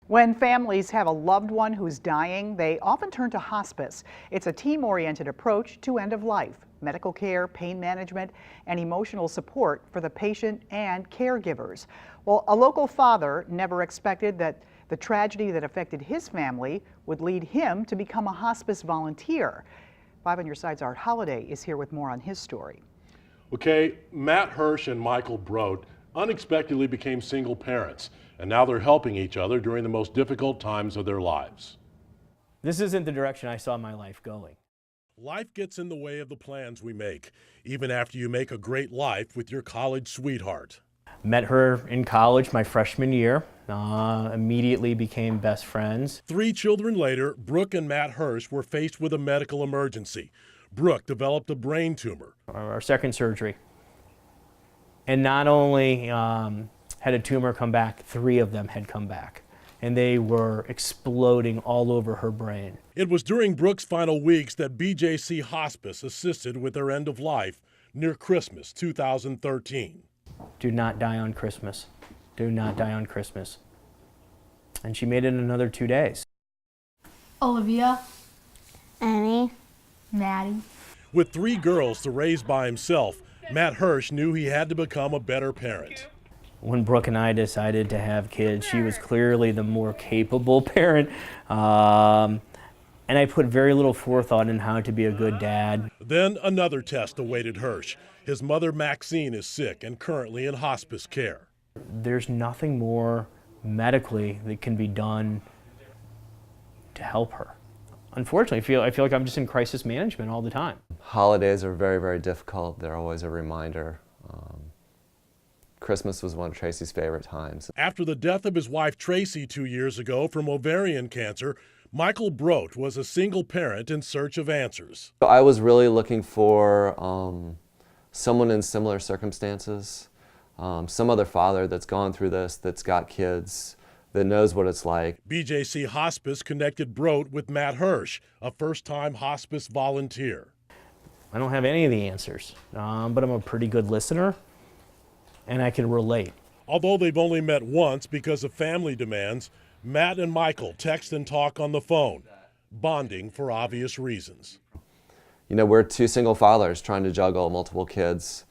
When families have a loved one who's dying, they often turn to hospice. It's a team-oriented approach to end of life, medical care, pain management, and emotional support for the patient and caregivers. Well, a local father never expected that the tragedy that affected his family would lead him to become a hospice volunteer. 5 on Your Side's Art Holiday is here with more on his story. Okay, Matt Hirsch and Michael Brodt unexpectedly became single parents, and now they're helping each other during the most difficult times of their lives. This isn't the direction I saw my life going. Life gets in the way of the plans we make, even after you make a great life with your college sweetheart. Met her in college my freshman year, immediately became best friends. 3 children later, Brooke and Matt Hirsch were faced with a medical emergency. Brooke developed a brain tumor. Our second surgery. And not only had a tumor come back, 3 of them had come back. And they were exploding all over her brain. It was during Brooke's final weeks that BJC Hospice assisted with her end of life near Christmas 2013. Do not die on Christmas. Do not die on Christmas. And she made it another 2 days. Olivia, Annie, Maddie. With 3 girls to raise by himself, Matt Hirsch knew he had to become a better parent. When Brooke and I decided to have kids, she was clearly the more capable parent. And I put very little forethought in how to be a good dad. Then another test awaited Hirsch. His mother Maxine is sick and currently in hospice care. There's nothing more medically that can be done to help her. Unfortunately, I feel like I'm just in crisis management all the time. Holidays are very, very difficult. They're always a reminder. Christmas was one of Tracy's favorite times. After the death of his wife Tracy 2 years ago from ovarian cancer, Michael Brodt was a single parent in search of answers. I was really looking for someone in similar circumstances, some other father that's gone through this, that's got kids, that knows what it's like. BJC Hospice connected Brodt with Matt Hirsch, a first-time hospice volunteer. I don't have any of the answers, but I'm a pretty good listener, and I can relate. Although they've only met once because of family demands, Matt and Michael text and talk on the phone, bonding for obvious reasons. You know, we're 2 single fathers trying to juggle multiple kids,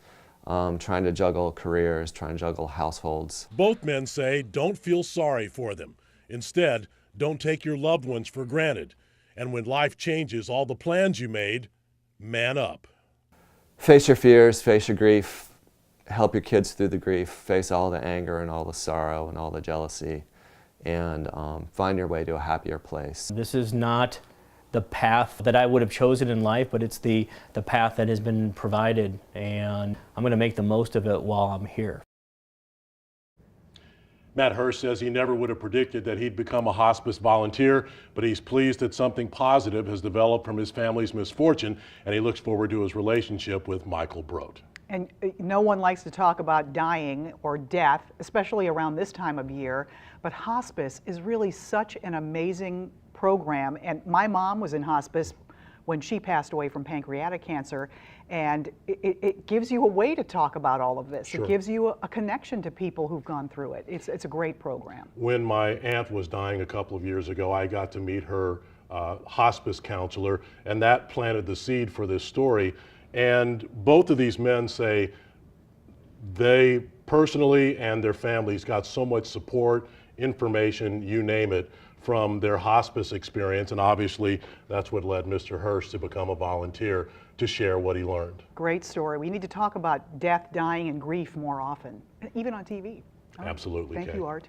trying to juggle careers, trying to juggle households. Both men say don't feel sorry for them. Instead, don't take your loved ones for granted. And when life changes all the plans you made, man up. Face your fears, face your grief, help your kids through the grief, face all the anger and all the sorrow and all the jealousy, and find your way to a happier place. This is not the path that I would have chosen in life, but it's the path that has been provided, and I'm going to make the most of it while I'm here. Matt Hirsch says he never would have predicted that he'd become a hospice volunteer, but he's pleased that something positive has developed from his family's misfortune, and he looks forward to his relationship with Michael Brodt. And no one likes to talk about dying or death, especially around this time of year, but hospice is really such an amazing program. And my mom was in hospice when she passed away from pancreatic cancer, and it gives you a way to talk about all of this. Sure. It gives you a connection to people who've gone through it. It's a great program. When my aunt was dying a couple of years ago, I got to meet her hospice counselor, and that planted the seed for this story. And both of these men say they personally and their families got so much support, information, you name it, from their hospice experience. And obviously that's what led Mr. Hirsch to become a volunteer, to share what he learned. Great story. We need to talk about death, dying, and grief more often, even on TV. Absolutely. Thank you, Art.